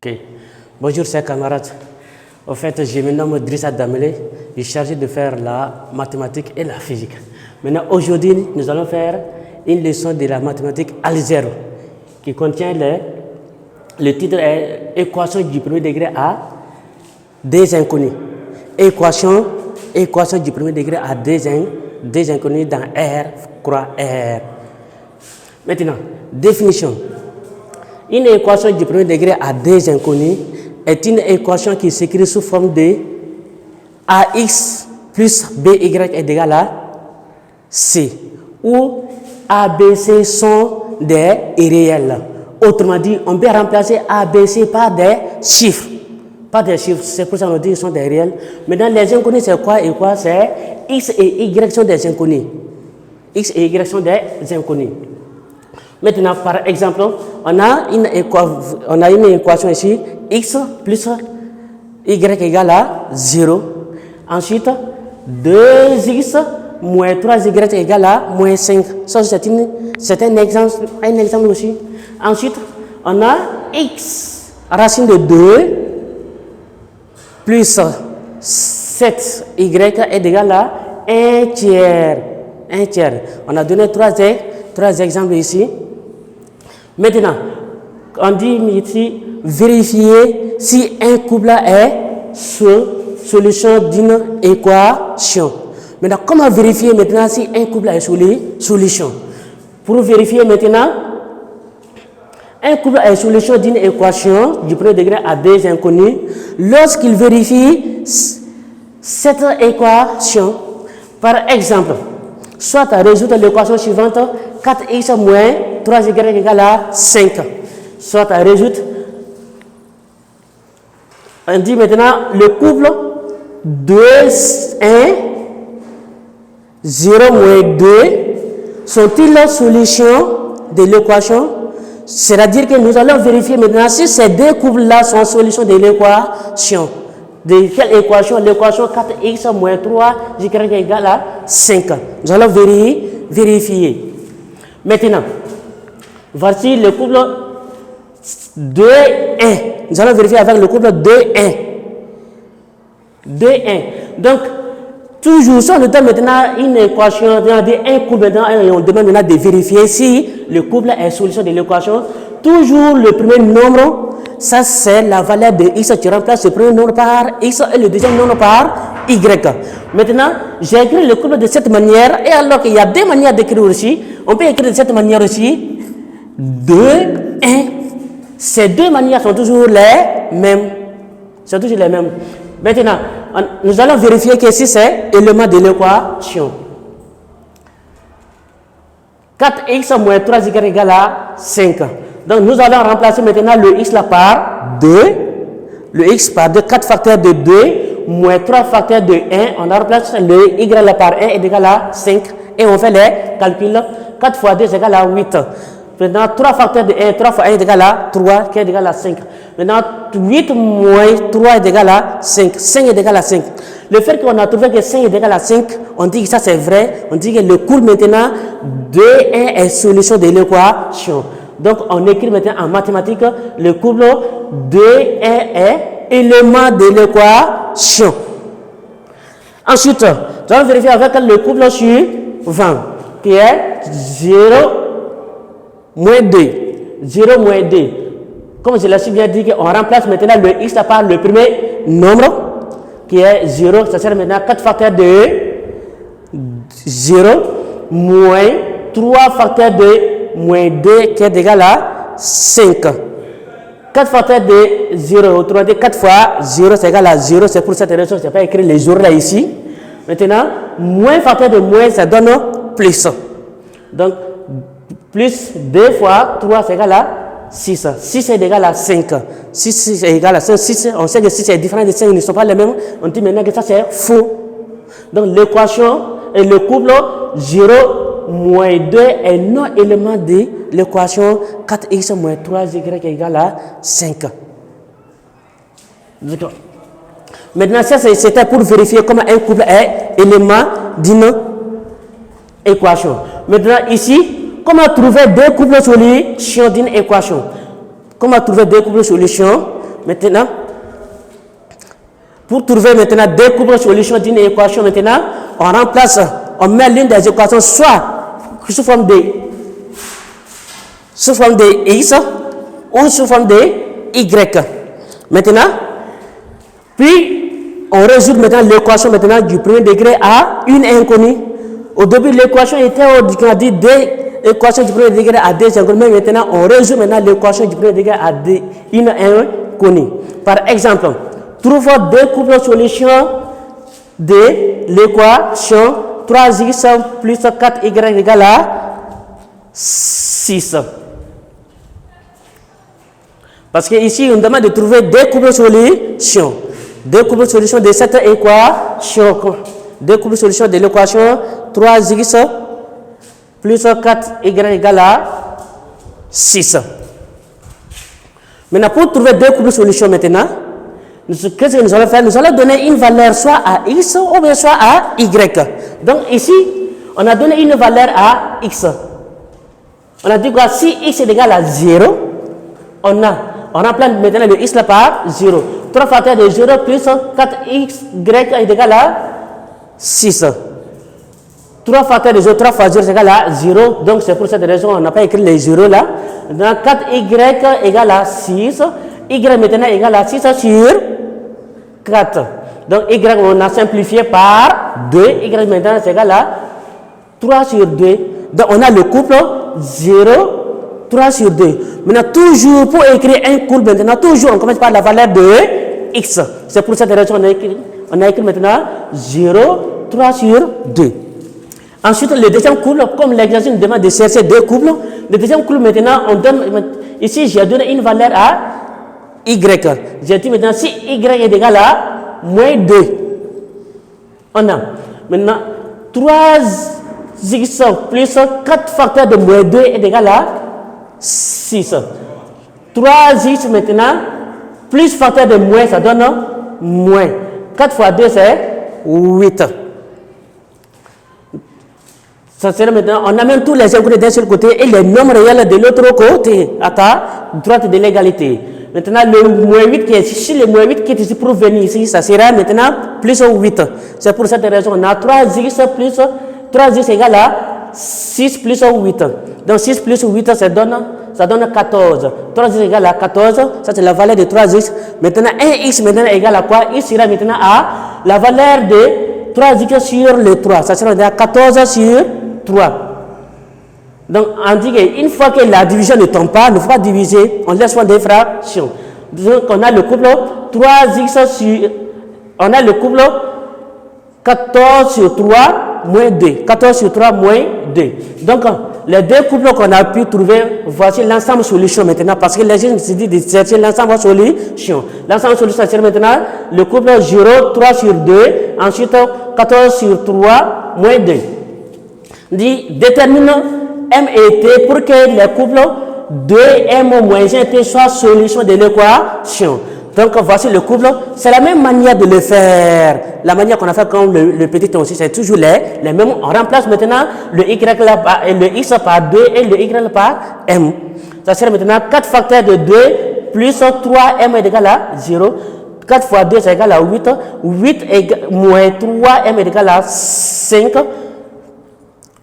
Ok. Bonjour chers camarades. En fait, je me nomme Drissa Damele. Je suis chargé de faire la mathématique et la physique. Maintenant, aujourd'hui, nous allons faire une leçon de la mathématique algèbre qui contient le titre est Équation du premier degré à des inconnus. Équation du premier degré à des inconnus dans R, croix R. Maintenant, définition. Une équation du premier degré à des inconnus est une équation qui s'écrit sous forme de AX plus BY est égal à C, où ABC sont des irréels. Autrement dit, on peut remplacer ABC par des chiffres. C'est pour ça qu'on dit qu'ils sont des réels. Maintenant, les inconnus, c'est quoi et quoi? C'est X et Y sont des inconnus. X et Y sont des inconnus. Maintenant, par exemple, on a une équation ici, X plus Y égale à 0. Ensuite, 2X moins 3Y égale à moins 5. Ça, c'est un exemple aussi. Ensuite, on a X racine de 2 plus 7Y est égal à 1 tiers. 1 tiers. On a donné trois exemples ici. Maintenant, on dit ici, vérifier si un couple est solution d'une équation. Maintenant, comment vérifier maintenant si un couple est solution? Pour vérifier maintenant, un couple est solution d'une équation du premier degré à des inconnus lorsqu'il vérifie cette équation. Par exemple, soit résoudre l'équation suivante 4x moins 3y égale à 5. Soit résoudre, on dit maintenant le couple 2, 1, 0 moins 2 sont-ils la solution de l'équation? C'est-à-dire que nous allons vérifier maintenant si ces deux couples-là sont solution de l'équation. De quelle équation? L'équation 4x moins 3y égale à 5. Nous allons vérifier. Maintenant, voici le couple 2, 1. Nous allons vérifier avec le couple 2, 1. 2, 1. Donc, toujours, si on donne maintenant une équation, un couple maintenant, et on demande maintenant de vérifier si le couple est solution de l'équation, toujours le premier nombre, ça c'est la valeur de x, tu remplaces le premier nombre par x et le deuxième nombre par y. Maintenant, j'ai écrit le couple de cette manière, et alors qu'il y a deux manières d'écrire aussi, on peut écrire de cette manière aussi, 2, 1. Ces deux manières sont toujours les mêmes. Maintenant, nous allons vérifier que si c'est élément de l'équation. 4x moins 3y égale à 5. Donc, nous allons remplacer maintenant le x là par 2. Le x par 2, 4 facteurs de 2, moins 3 facteurs de 1. On remplace le y là par 1 est égal à 5. Et on fait les calculs. 4 fois 2 est égal à 8. Maintenant, 3 facteurs de 1, 3 fois 1 est égal à 3, qui est égal à 5. Maintenant, 8 moins 3 est égal à 5. 5 est égal à 5. Le fait qu'on a trouvé que 5 est égal à 5, on dit que ça c'est vrai. On dit que le couple maintenant, 2, 1 est solution de l'équation. Donc, on écrit maintenant en mathématiques, le couple 2, 1 est élément de l'équation. Ensuite, nous allons vérifier avec le couple suivant, qui est 0 moins 2. 0 moins 2. Comme je l'ai si bien dit, on remplace maintenant le x par le premier nombre, qui est 0. Ça sert maintenant 4 facteurs de 0 moins 3 facteurs de moins 2, qui est égal à 5. 4 facteurs de 0, autrement dit 4 fois 0, c'est égal à 0. C'est pour cette raison que je n'ai pas écrit les jours là ici. Maintenant, moins facteur de moins, ça donne plus. Donc, plus 2 fois 3, c'est égal à 6. 6 est égal à 5. 6 est égal à 5. 6, on sait que 6 est différent de 5, ils ne sont pas les mêmes. On dit maintenant que ça c'est faux. Donc, l'équation et le couple 0 moins 2 est non élément de l'équation 4x moins 3y égale à 5. D'accord. Maintenant, ça c'était pour vérifier comment un couple est élément d'une équation. Maintenant, ici, comment trouver deux couples solutions d'une équation? Comment trouver deux couples solutions Maintenant, pour trouver maintenant découvrir solution d'une équation, maintenant, on remplace, on met l'une des équations soit sous forme de x ou sous forme de y. Maintenant, puis on résout maintenant l'équation maintenant du premier degré à une inconnue. Au début, l'équation était on a dit l'équation du premier degré à deux inconnues, mais maintenant on résout maintenant l'équation du premier degré à une inconnue. Par exemple, trouve découvre solution de l'équation 3x plus 4y égale à 6. Parce que ici, on demande de trouver découvre solution. Découvre solution de cette équation. Découvre solution de l'équation 3x plus 4y égale à 6. Maintenant, pour trouver découvre solution maintenant, qu'est-ce que nous allons faire? Nous allons donner une valeur soit à x ou bien soit à y. Donc ici, on a donné une valeur à x. On a dit quoi? Si x est égal à 0, on remplace maintenant le x là par 0. 3 facteurs de 0 plus 4y est égal à 6. 3 facteurs de 0, 3 fois 0 est égal à 0. Donc c'est pour cette raison qu'on n'a pas écrit les 0 là. Donc 4y égale à 6. Y maintenant égale à 6 sur 4. Donc y on a simplifié par 2. Y maintenant c'est égal à 3 sur 2. Donc on a le couple 0, 3 sur 2. Maintenant toujours pour écrire un couple maintenant, toujours on commence par la valeur de x. C'est pour cette raison on a écrit maintenant 0, 3 sur 2. Ensuite le deuxième couple, comme l'exercice nous demande de chercher deux couples, le deuxième couple maintenant on donne, ici j'ai donné une valeur à y. J'ai dit maintenant si y est égal à moins 2. On a maintenant 3x plus 4 facteurs de moins 2 est égal à 6. 3x maintenant plus facteur de moins ça donne moins. 4 fois 2 c'est 8. Ça sera maintenant, on amène tous les inconnus d'un seul côté et les nombres réels de l'autre côté, à ta droite de l'égalité. Maintenant, le moins 8 qui est ici, le moins 8 qui est ici pour venir ici, ça sera maintenant plus 8. C'est pour cette raison, on a 3x plus 3x égale à 6 plus 8. Donc 6 plus 8, ça donne 14. 3x égale à 14, ça c'est la valeur de 3x. Maintenant, 1x maintenant égale à quoi? X sera maintenant à la valeur de 3x sur le 3. Ça sera à 14 sur 3. Donc, on dit qu'une fois que la division ne tombe pas, il ne faut pas diviser, on laisse faire des fractions. Donc, on a le couple 3x sur, on a le couple 14 sur 3 moins 2. 14 sur 3 moins 2. Donc, les deux couples qu'on a pu trouver, voici l'ensemble solution maintenant, parce que les gens se disent de chercher l'ensemble solution. L'ensemble solution, c'est maintenant le couple 0, 3 sur 2, ensuite 14 sur 3 moins 2. Dit, détermine M et T pour que les couples 2M moins 1 T soient solution de l'équation. Donc voici le couple, c'est la même manière de le faire. La manière qu'on a fait comme le petit temps aussi, c'est toujours les mêmes. On remplace maintenant le y là par, le x par 2 et le y par m. Ça sera maintenant 4 facteurs de 2 plus 3m est égal à 0. 4 fois 2 c'est égal à 8. 8 moins 3m est égal à 5.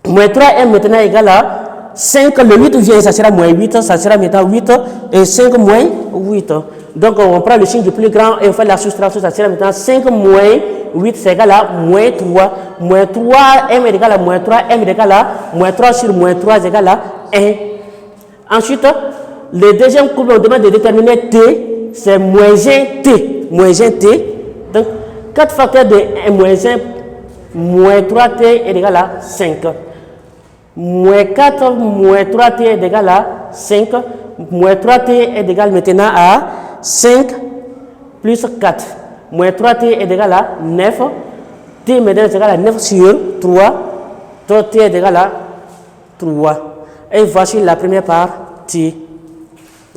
Moins 3m maintenant est égal à 5. Le 8 vient, ça sera moins 8. Ça sera maintenant 8 et 5 moins 8. Donc on prend le signe du plus grand et on fait la soustraction. Ça sera maintenant 5 moins 8 c'est égal à moins 3. Moins 3m est égal à moins 3. M est égal à moins 3 sur moins 3 est égal à 1. Ensuite, le deuxième couple, on demande de déterminer T. C'est moins 1 T. Moins 1 T. Donc 4 facteurs de 1 moins 1 moins 3t est égal à 5. Moins 4 moins 3t est égal à 5. Moins 3t est égal maintenant à 5 plus 4. Moins 3t est égal à 9. T maintenant est égal à 9 sur 3. 3t est égal à 3. Et voici la première partie.